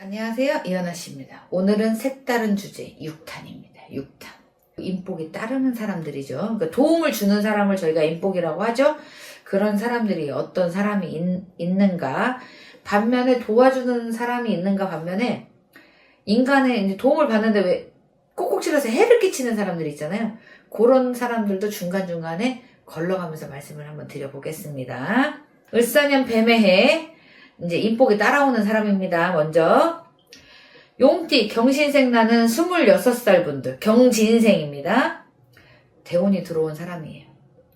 안녕하세요, 이현아 씨입니다. 오늘은 색다른 주제 6탄입니다. 6탄. 인복이 따르는 사람들이죠. 그러니까 도움을 주는 사람을 저희가 인복이라고 하죠. 그런 사람들이 어떤 사람이 있는가, 반면에 도와주는 사람이 있는가, 반면에 인간의 이제 도움을 받는데 왜 꼭꼭 찔러서 해를 끼치는 사람들이 있잖아요. 그런 사람들도 중간중간에 걸러가면서 말씀을 한번 드려보겠습니다. 을사년 뱀의 해, 이제 인복이 따라오는 사람입니다. 먼저 용띠 경신생 나는 26살 분들, 경진생입니다. 대운이 들어온 사람이에요.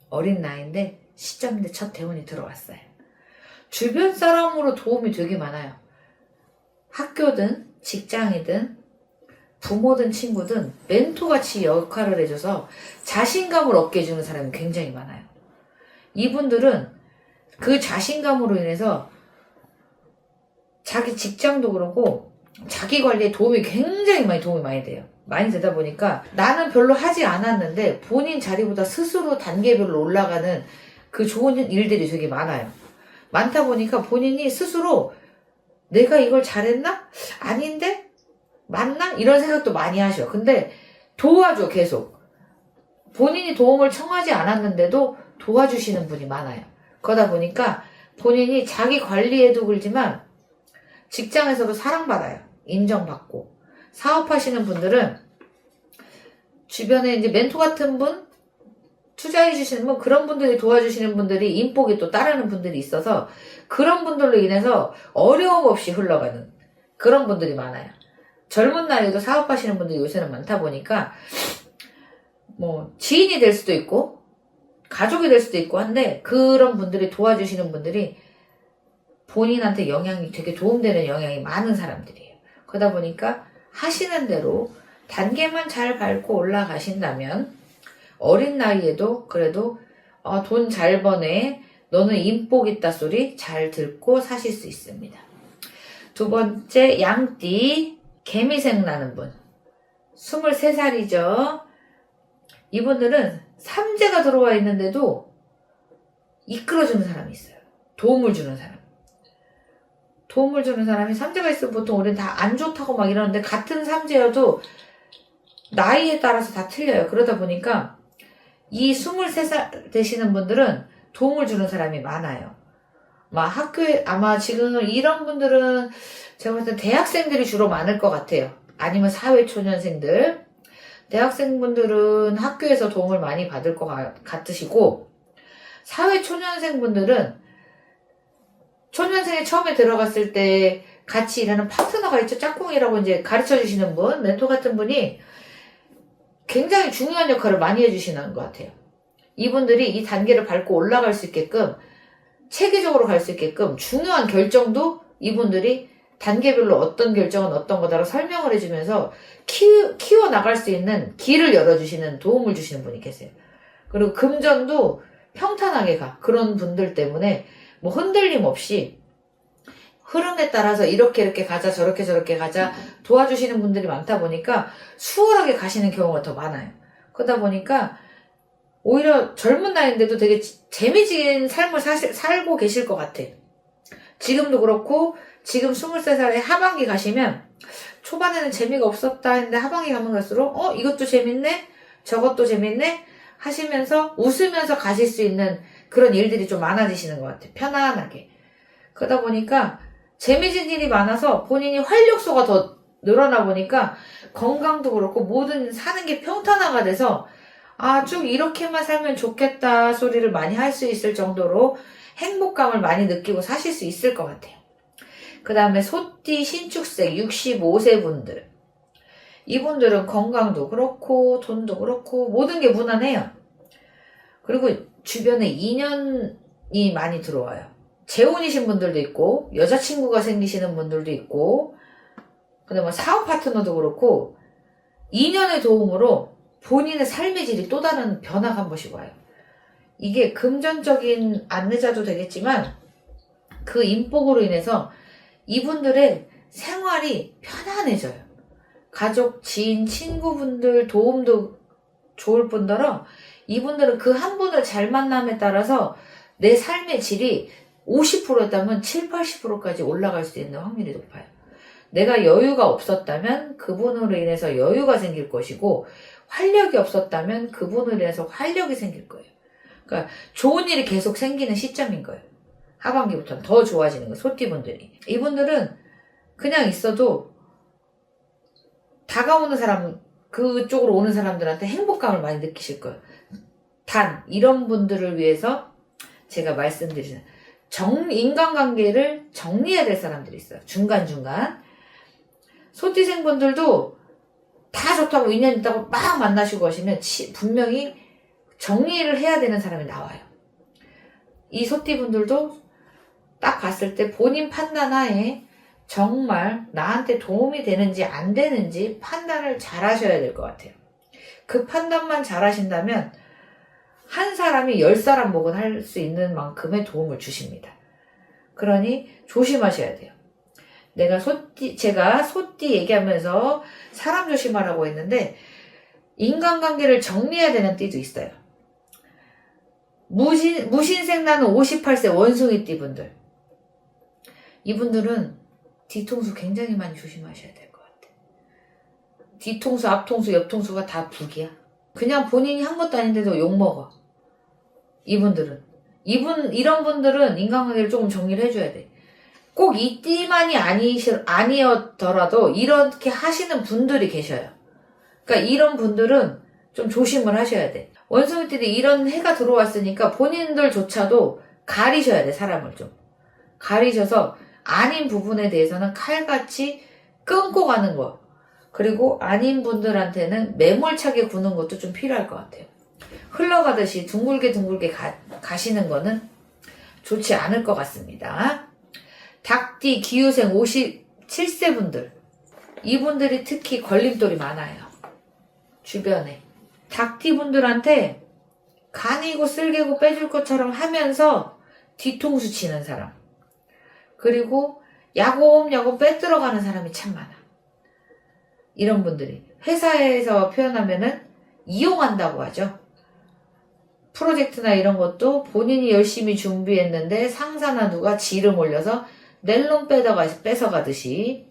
어린 나이인데 시점인데 첫 대운이 들어왔어요. 주변 사람으로 도움이 되게 많아요. 학교든 직장이든 부모든 친구든 멘토같이 역할을 해줘서 자신감을 얻게 해주는 사람이 굉장히 많아요. 이분들은 그 자신감으로 인해서 자기 직장도 그렇고 자기 관리에 굉장히 도움이 많이 돼요. 많이 되다 보니까 나는 별로 하지 않았는데 본인 자리보다 스스로 단계별로 올라가는 그 좋은 일들이 되게 많아요. 많다 보니까 본인이 스스로 내가 이걸 잘했나? 아닌데? 맞나? 이런 생각도 많이 하셔. 근데 도와줘, 계속. 본인이 도움을 청하지 않았는데도 도와주시는 분이 많아요. 그러다 보니까 본인이 자기 관리에도 그러지만 직장에서도 사랑받아요. 인정받고. 사업하시는 분들은 주변에 이제 멘토 같은 분, 투자해주시는 분, 그런 분들이 도와주시는 분들이 인복이 또 따르는 분들이 있어서 그런 분들로 인해서 어려움 없이 흘러가는 그런 분들이 많아요. 젊은 나이에도 사업하시는 분들이 요새는 많다 보니까 뭐 지인이 될 수도 있고 가족이 될 수도 있고 한데 그런 분들이 도와주시는 분들이 본인한테 영향이 되게 도움되는 영향이 많은 사람들이에요. 그러다 보니까 하시는 대로 단계만 잘 밟고 올라가신다면 어린 나이에도 그래도 돈 잘 버네, 너는 인복 있다 소리 잘 듣고 사실 수 있습니다. 두 번째 양띠 개미생 나는 분 23살이죠. 이분들은 삼재가 들어와 있는데도 이끌어주는 사람이 있어요. 도움을 주는 사람. 도움을 주는 사람이 삼재가 있으면 보통 우리는 다 안 좋다고 막 이러는데 같은 삼재여도 나이에 따라서 다 틀려요. 그러다 보니까 이 23살 되시는 분들은 도움을 주는 사람이 많아요. 막 학교에 아마 지금 이런 분들은 제가 볼 때 대학생들이 주로 많을 것 같아요. 아니면 사회초년생들. 대학생분들은 학교에서 도움을 많이 받을 것 같으시고 사회초년생분들은 초년생에 처음에 들어갔을 때 같이 일하는 파트너가 있죠. 짝꿍이라고 이제 가르쳐 주시는 분, 멘토 같은 분이 굉장히 중요한 역할을 많이 해주시는 것 같아요. 이분들이 이 단계를 밟고 올라갈 수 있게끔 체계적으로 갈 수 있게끔 중요한 결정도 이분들이 단계별로 어떤 결정은 어떤 거다라고 설명을 해주면서 키워나갈 수 있는 길을 열어주시는 도움을 주시는 분이 계세요. 그리고 금전도 평탄하게 가. 그런 분들 때문에 뭐 흔들림 없이 흐름에 따라서 이렇게 가자 저렇게 가자 도와주시는 분들이 많다 보니까 수월하게 가시는 경우가 더 많아요. 그러다 보니까 오히려 젊은 나이인데도 되게 재미진 삶을 살고 계실 것 같아. 지금도 그렇고 지금 23살에 하반기 가시면 초반에는 재미가 없었다 했는데 하반기 가면 갈수록 이것도 재밌네 저것도 재밌네 하시면서 웃으면서 가실 수 있는 그런 일들이 좀 많아지시는 것 같아요. 편안하게. 그러다 보니까 재미진 일이 많아서 본인이 활력소가 더 늘어나 보니까 건강도 그렇고 모든 사는 게 평탄화가 돼서 쭉 이렇게만 살면 좋겠다 소리를 많이 할 수 있을 정도로 행복감을 많이 느끼고 사실 수 있을 것 같아요. 그 다음에 소띠 신축생 65세 분들. 이분들은 건강도 그렇고 돈도 그렇고 모든 게 무난해요. 그리고 주변에 인연이 많이 들어와요. 재혼이신 분들도 있고 여자친구가 생기시는 분들도 있고 그다음에 사업 파트너도 그렇고 인연의 도움으로 본인의 삶의 질이 또 다른 변화가 한 번씩 와요. 이게 금전적인 안내자도 되겠지만 그 인복으로 인해서 이분들의 생활이 편안해져요. 가족, 지인, 친구분들 도움도 좋을 뿐더러 이분들은 그 한 분을 잘 만남에 따라서 내 삶의 질이 50%였다면 70, 80%까지 올라갈 수 있는 확률이 높아요. 내가 여유가 없었다면 그분으로 인해서 여유가 생길 것이고, 활력이 없었다면 그분으로 인해서 활력이 생길 거예요. 그러니까 좋은 일이 계속 생기는 시점인 거예요. 하반기부터는 더 좋아지는 거예요. 소띠분들이. 이분들은 그냥 있어도 다가오는 사람, 그쪽으로 오는 사람들한테 행복감을 많이 느끼실 거예요. 단 이런 분들을 위해서 제가 말씀드리는 인간관계를 정리해야 될 사람들이 있어요. 중간중간. 소띠생분들도 다 좋다고 인연 있다고 막 만나시고 하시면 분명히 정리를 해야 되는 사람이 나와요. 이 소띠분들도 딱 봤을 때 본인 판단하에 정말 나한테 도움이 되는지 안 되는지 판단을 잘 하셔야 될 것 같아요. 그 판단만 잘 하신다면 한 사람이 10사람 목은 할 수 있는 만큼의 도움을 주십니다. 그러니 조심하셔야 돼요. 제가 소띠 얘기하면서 사람 조심하라고 했는데, 인간관계를 정리해야 되는 띠도 있어요. 무신생 나는 58세 원숭이띠 분들. 이분들은 뒤통수 굉장히 많이 조심하셔야 될 것 같아요. 뒤통수, 앞통수, 옆통수가 다 북이야. 그냥 본인이 한 것도 아닌데도 욕먹어. 이런 분들은 인간관계를 조금 정리를 해줘야 돼. 꼭 이 띠만이 아니었더라도 이렇게 하시는 분들이 계셔요. 그러니까 이런 분들은 좀 조심을 하셔야 돼. 원숭이띠들이 이런 해가 들어왔으니까 본인들조차도 가리셔야 돼. 사람을 좀 가리셔서 아닌 부분에 대해서는 칼같이 끊고 가는 거, 그리고 아닌 분들한테는 매몰차게 구는 것도 좀 필요할 것 같아요. 흘러가듯이 둥글게 가시는 거는 좋지 않을 것 같습니다. 닭띠 기후생 57세 분들, 이분들이 특히 걸림돌이 많아요. 주변에 닭띠 분들한테 간이고 쓸개고 빼줄 것처럼 하면서 뒤통수 치는 사람, 그리고 야곱야곱 빼들어가는 사람이 참 많아. 이런 분들이 회사에서 표현하면은 이용한다고 하죠. 프로젝트나 이런 것도 본인이 열심히 준비했는데 상사나 누가 지름 올려서 낼름 뺏어가듯이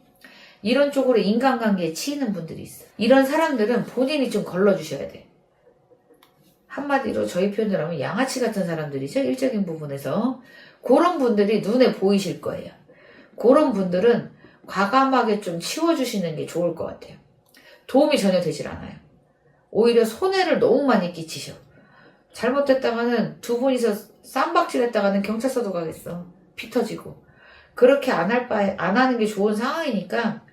이런 쪽으로 인간관계에 치이는 분들이 있어요. 이런 사람들은 본인이 좀 걸러주셔야 돼. 한마디로 저희 표현을 하면 양아치 같은 사람들이죠. 일적인 부분에서. 그런 분들이 눈에 보이실 거예요. 그런 분들은 과감하게 좀 치워주시는 게 좋을 것 같아요. 도움이 전혀 되질 않아요. 오히려 손해를 너무 많이 끼치셔. 잘못됐다가는 두 분이서 쌈박질 했다가는 경찰서도 가겠어. 피 터지고. 그렇게 안 하는 게 좋은 상황이니까,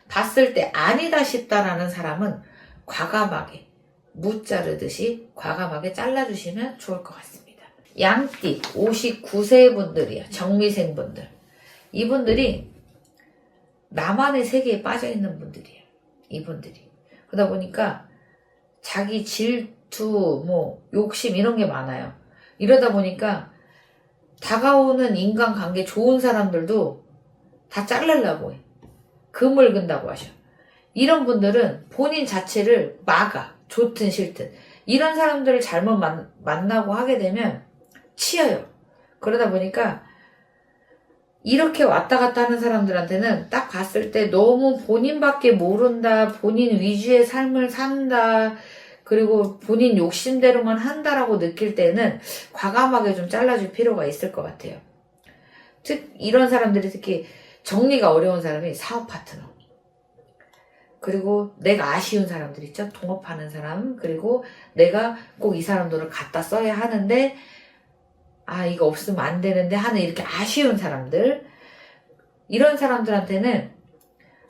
봤을 때 아니다 싶다라는 사람은 과감하게 무자르듯이 과감하게 잘라주시면 좋을 것 같습니다. 양띠 59세 분들이요. 정미생 분들. 이분들이 나만의 세계에 빠져있는 분들이에요. 이분들이. 그러다 보니까 자기 질투, 욕심 이런 게 많아요. 이러다 보니까 다가오는 인간관계 좋은 사람들도 다 자르려고 해. 금을 근다고 하셔. 이런 분들은 본인 자체를 막아. 좋든 싫든. 이런 사람들을 잘못 만나고 하게 되면 치여요. 그러다 보니까 이렇게 왔다 갔다 하는 사람들한테는 딱 봤을 때 너무 본인밖에 모른다, 본인 위주의 삶을 산다, 그리고 본인 욕심대로만 한다라고 느낄 때는 과감하게 좀 잘라줄 필요가 있을 것 같아요. 이런 사람들이 특히 정리가 어려운 사람이 사업 파트너, 그리고 내가 아쉬운 사람들 있죠. 동업하는 사람, 그리고 내가 꼭 이 사람 돈을 갖다 써야 하는데 이거 없으면 안 되는데 하는 이렇게 아쉬운 사람들, 이런 사람들한테는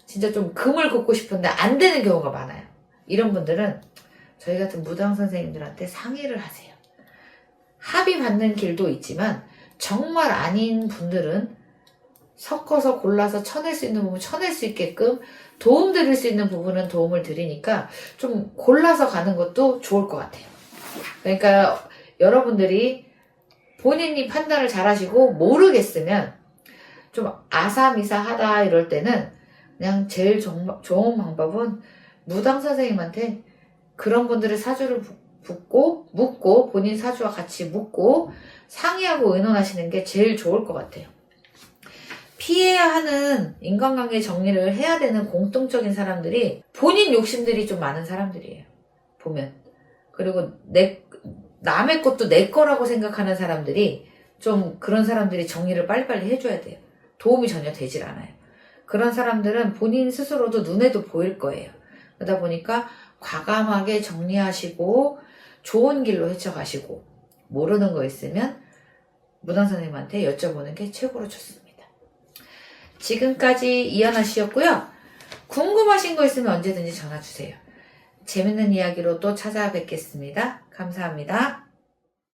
진짜 좀 금을 긋고 싶은데 안 되는 경우가 많아요. 이런 분들은 저희 같은 무당 선생님들한테 상의를 하세요. 합의 받는 길도 있지만 정말 아닌 분들은 섞어서 골라서 쳐낼 수 있는 부분 쳐낼 수 있게끔 도움 드릴 수 있는 부분은 도움을 드리니까 좀 골라서 가는 것도 좋을 것 같아요. 그러니까 여러분들이 본인이 판단을 잘 하시고 모르겠으면 좀 아사미사하다 이럴 때는 그냥 제일 좋은 방법은 무당 선생님한테 그런 분들의 사주를 묻고 본인 사주와 같이 묻고 상의하고 의논하시는 게 제일 좋을 것 같아요. 피해야 하는 인간관계 정리를 해야 되는 공통적인 사람들이 본인 욕심들이 좀 많은 사람들이에요. 보면. 그리고 남의 것도 내 거라고 생각하는 사람들이 좀 그런 사람들이 정리를 빨리빨리 해줘야 돼요. 도움이 전혀 되질 않아요. 그런 사람들은 본인 스스로도 눈에도 보일 거예요. 그러다 보니까 과감하게 정리하시고 좋은 길로 헤쳐가시고 모르는 거 있으면 무당 선생님한테 여쭤보는 게 최고로 좋습니다. 지금까지 이연아 씨였고요. 궁금하신 거 있으면 언제든지 전화 주세요. 재밌는 이야기로 또 찾아뵙겠습니다. 감사합니다.